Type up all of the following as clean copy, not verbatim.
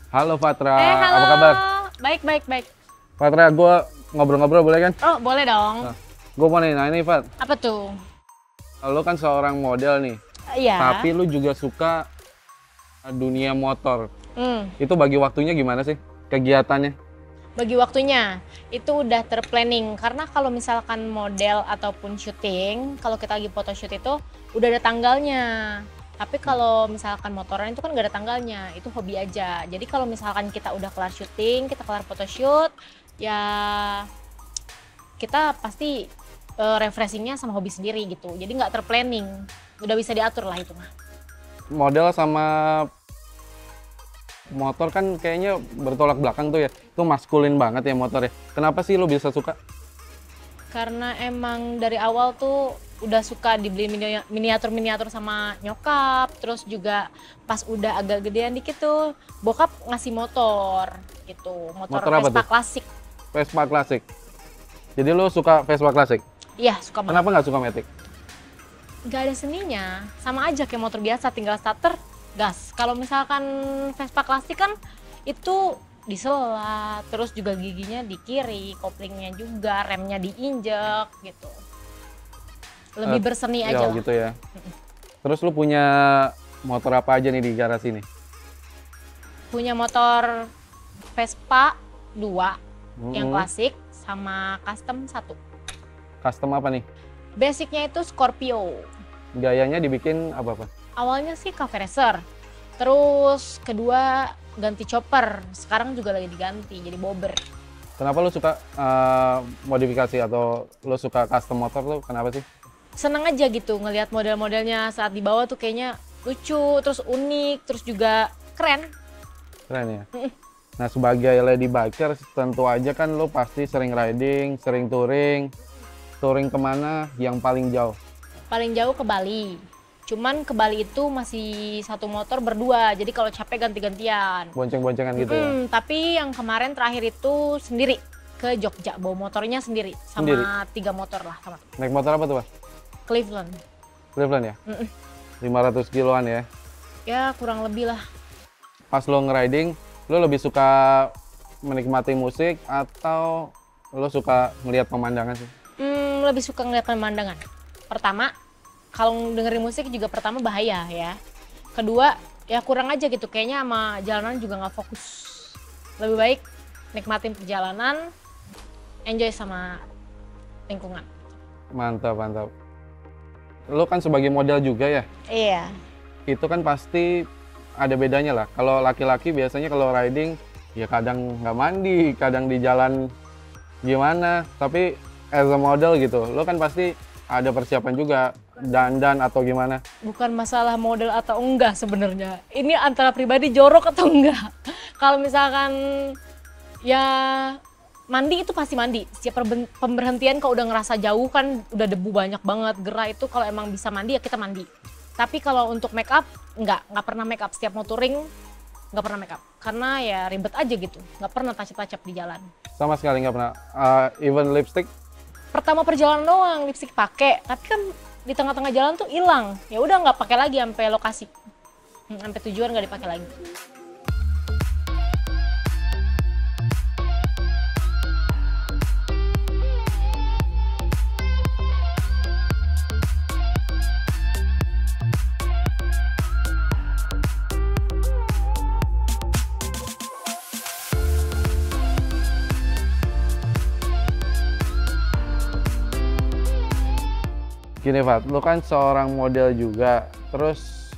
Halo Fatra, Halo. apa kabar? Baik, baik, baik. Fatra, gue ngobrol-ngobrol boleh kan? Oh, boleh dong. Gue mau nanya nih, Fat. Apa tuh? Lo kan seorang model nih, Iya. tapi lu juga suka dunia motor. Hmm. Itu bagi waktunya gimana sih kegiatannya? Bagi waktunya, itu udah terplanning. Karena kalau misalkan model ataupun syuting, kalau kita lagi photoshoot itu udah ada tanggalnya. Tapi kalau misalkan motoran itu kan gak ada tanggalnya, itu hobi aja. Jadi kalau misalkan kita udah kelar syuting, kita kelar photoshoot, ya kita pasti refreshingnya sama hobi sendiri gitu. Jadi nggak terplanning, udah bisa diatur lah itu mah. Model sama motor kan kayaknya bertolak belakang tuh ya. Itu maskulin banget ya motor ya. Kenapa sih lo bisa suka? Karena emang dari awal tuh udah suka dibeli miniatur-miniatur sama nyokap. Terus juga pas udah agak gedean dikit tuh, bokap ngasih motor gitu. Motor Motor apa Vespa tuh? klasik. Vespa klasik. Jadi lo suka Vespa klasik? Iya, suka banget. Kenapa nggak suka Matic? Gak ada seninya, sama aja kayak motor biasa, tinggal starter, gas. Kalau misalkan Vespa klasik kan itu disela, terus juga giginya di kiri, koplingnya juga, remnya diinjek gitu. Lebih berseni aja lah. Gitu ya. Terus lu punya motor apa aja nih di garasi nih? Punya motor Vespa 2 yang klasik sama custom 1. Custom apa nih? Basicnya itu Scorpio. Gayanya dibikin apa-apa? Awalnya sih cafe racer, terus kedua ganti chopper, sekarang juga lagi diganti jadi bobber. Kenapa lu suka modifikasi atau lu suka custom motor tuh? Kenapa sih? Seneng aja gitu ngelihat model-modelnya saat dibawa tuh kayaknya lucu, terus unik, terus juga keren. Keren ya? Nah, sebagai lady biker tentu aja kan lu pasti sering riding, sering touring. Touring kemana yang paling jauh? Paling jauh ke Bali. Cuman ke Bali itu masih satu motor berdua, jadi kalau capek ganti-gantian. Bonceng-boncengan gitu ya? Tapi yang kemarin terakhir itu sendiri ke Jogja, bawa motornya sendiri. Sama 3 motor lah sama. Naik motor apa tuh, Pak? Cleveland. Cleveland ya? 500 kiloan ya? Ya kurang lebih lah. Pas lo nge-riding, lo lebih suka menikmati musik atau lo suka melihat pemandangan sih? Lebih suka ngeliat pemandangan. Pertama, kalau dengerin musik juga pertama bahaya ya. Kedua, ya kurang aja gitu. Kayaknya sama jalanan juga nggak fokus. Lebih baik nikmatin perjalanan, enjoy sama lingkungan. Mantap, mantap. Lo kan sebagai model juga ya? Iya. Itu kan pasti ada bedanya lah. Kalau laki-laki biasanya kalau riding, ya kadang nggak mandi, kadang di jalan gimana. Tapi as a model gitu, lo kan pasti ada persiapan juga, dandan atau gimana. Bukan masalah model atau enggak sebenarnya. Ini antara pribadi jorok atau enggak. Kalau misalkan ya mandi itu pasti mandi. Setiap pemberhentian kalau udah ngerasa jauh kan udah debu banyak banget, gerah itu kalau emang bisa mandi ya kita mandi. Tapi kalau untuk make up nggak pernah make up. Setiap mau touring nggak pernah make up. Karena ya ribet aja gitu. Nggak pernah touch-up di jalan. Sama sekali nggak pernah. Even lipstick. Pertama perjalanan doang lipstick pakai, tapi kan di tengah-tengah jalan tuh hilang. Ya udah nggak pakai lagi sampai lokasi, sampai tujuan nggak dipakai lagi. Gini Fat, lo kan seorang model juga. Terus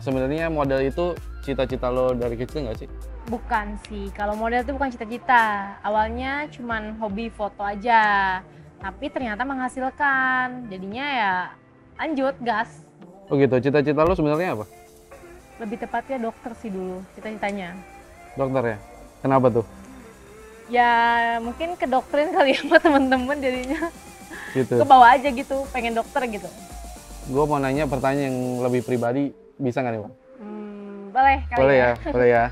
sebenarnya model itu cita-cita lo dari kecil nggak sih? Bukan sih, kalau model itu bukan cita-cita. Awalnya cuman hobi foto aja, tapi ternyata menghasilkan. Jadinya ya lanjut gas. Oh gitu, cita-cita lo sebenarnya apa? Lebih tepatnya dokter sih dulu cita-citanya. Dokter ya? Kenapa tuh? Ya mungkin kedoktrin kali ya sama temen-temen jadinya. Gitu. Ke bawah aja gitu, pengen dokter gitu. Gue mau nanya pertanyaan yang lebih pribadi, bisa nggak nih Pak? Boleh kali Boleh ya. ya, boleh ya.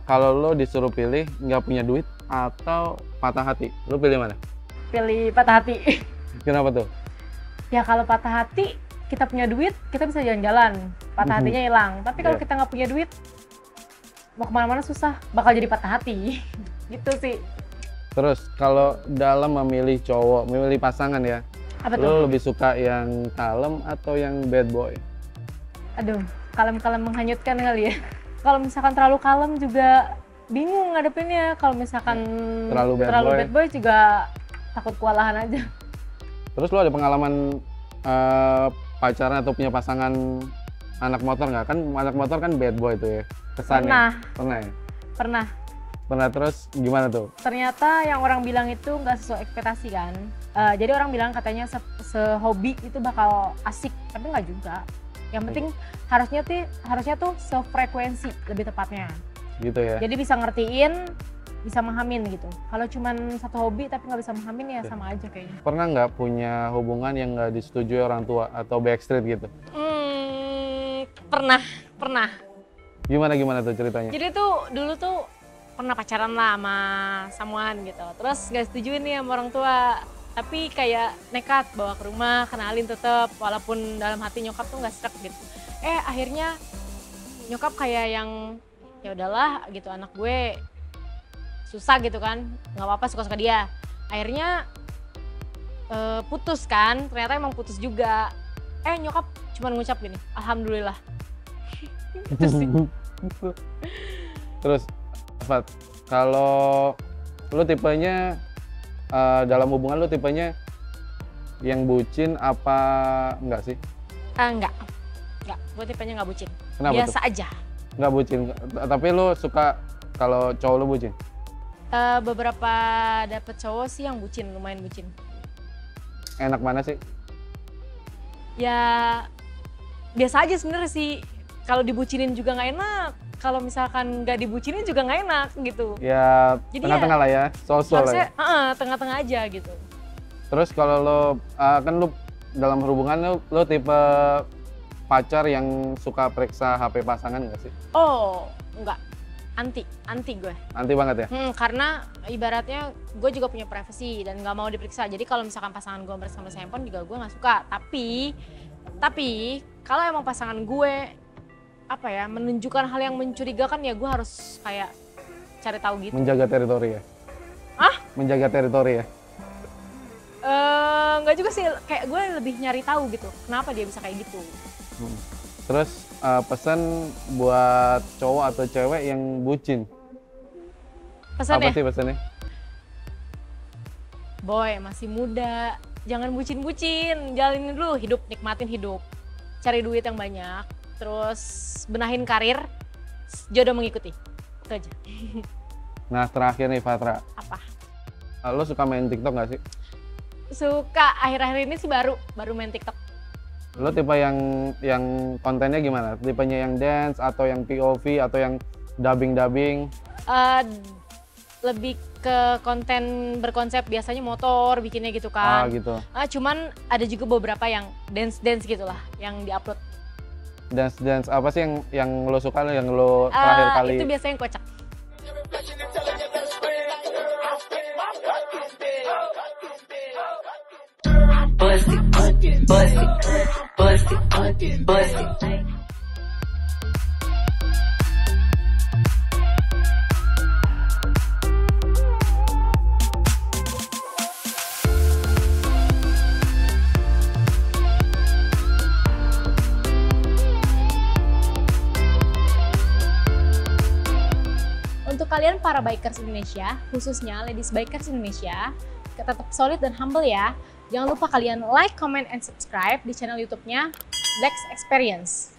Kalau lo disuruh pilih nggak punya duit atau patah hati, lo pilih mana? Pilih patah hati. Kenapa tuh? Ya kalau patah hati, kita punya duit, kita bisa jalan-jalan. Patah hatinya hilang. Tapi kalau kita nggak punya duit, mau kemana-mana susah, bakal jadi patah hati. Gitu sih. Terus kalau dalam memilih cowok, memilih pasangan ya, Apa lo tuh? lebih suka yang kalem atau yang bad boy? Aduh, kalem-kalem menghanyutkan kali ya. Kalau misalkan terlalu kalem juga bingung ngadepinnya. Kalau misalkan Terlalu bad boy juga takut kewalahan aja. Terus lo ada pengalaman pacaran atau punya pasangan anak motor nggak? Kan anak motor kan bad boy tuh ya, kesannya. Pernah. Pernah ya? Pernah. Pernah, terus gimana tuh? Ternyata yang orang bilang itu nggak sesuai ekspektasi kan. Jadi orang bilang katanya sehobi itu bakal asik, tapi nggak juga. Yang penting harusnya tuh sefrekuensi lebih tepatnya. Gitu ya? Jadi bisa ngertiin, bisa menghamin gitu. Kalau cuman satu hobi tapi nggak bisa menghamin ya sama aja kayaknya. Pernah nggak punya hubungan yang nggak disetujui orang tua atau backstreet gitu? Pernah. Gimana tuh ceritanya? Jadi tuh dulu tuh pernah pacaran lah sama someone gitu. Terus nggak setujuin nih sama orang tua. Tapi kayak nekat bawa ke rumah, kenalin tetep, walaupun dalam hati nyokap tuh nggak srek gitu. Akhirnya nyokap kayak yang ya udahlah gitu, anak gue susah gitu kan, nggak apa-apa suka-suka dia. Akhirnya putus kan, ternyata emang putus juga. Nyokap cuma ngucap gini, alhamdulillah. Itu sih. Terus, Fat, kalau lu tipenya dalam hubungan lu tipenya yang bucin apa enggak sih? Enggak, gue tipenya nggak bucin. Kenapa Biasa tuh? aja. Nggak bucin, tapi lu suka kalau cowok lu bucin? Beberapa dapet cowok sih yang bucin, lumayan bucin. Enak mana sih? Ya biasa aja sebenarnya sih. Kalau dibucinin juga nggak enak. Kalau misalkan nggak dibucinin juga nggak enak gitu. Ya Jadi tengah-tengah lah ya, sosok lah Harusnya ya. tengah-tengah aja gitu. Terus kalau lo kan lu dalam hubungan lu tipe pacar yang suka periksa HP pasangan nggak sih? Oh, enggak. Anti gue. Anti banget ya? Karena ibaratnya gue juga punya privasi dan nggak mau diperiksa. Jadi kalau misalkan pasangan gue bersama handphone juga gue nggak suka. Tapi kalau emang pasangan gue menunjukkan hal yang mencurigakan, ya gue harus kayak cari tahu gitu. Menjaga teritori ya? Menjaga teritori ya? Nggak juga sih, kayak gue lebih nyari tahu gitu. Kenapa dia bisa kayak gitu? Terus pesan buat cowok atau cewek yang bucin. Pesannya? Apa sih pesannya? Boy, masih muda, jangan bucin-bucin, jalanin dulu hidup, nikmatin hidup. Cari duit yang banyak, terus benahin karir, jodoh mengikuti. Itu aja. Nah terakhir nih Fatra, Apa? lo suka main TikTok nggak sih? Suka, akhir-akhir ini sih baru main TikTok. Lo tipe yang kontennya gimana? Tipenya yang dance atau yang POV atau yang dubbing? Lebih ke konten berkonsep, biasanya motor bikinnya gitu kan. Gitu. Cuman ada juga beberapa yang dance gitulah yang diupload. Dance apa sih yang lo suka, yang lo terakhir kali? Itu biasanya yang kocak. Bust it. Untuk kalian para bikers Indonesia, khususnya ladies bikers Indonesia, tetap solid dan humble ya. Jangan lupa kalian like, comment, and subscribe di channel YouTube-nya Lex Experience.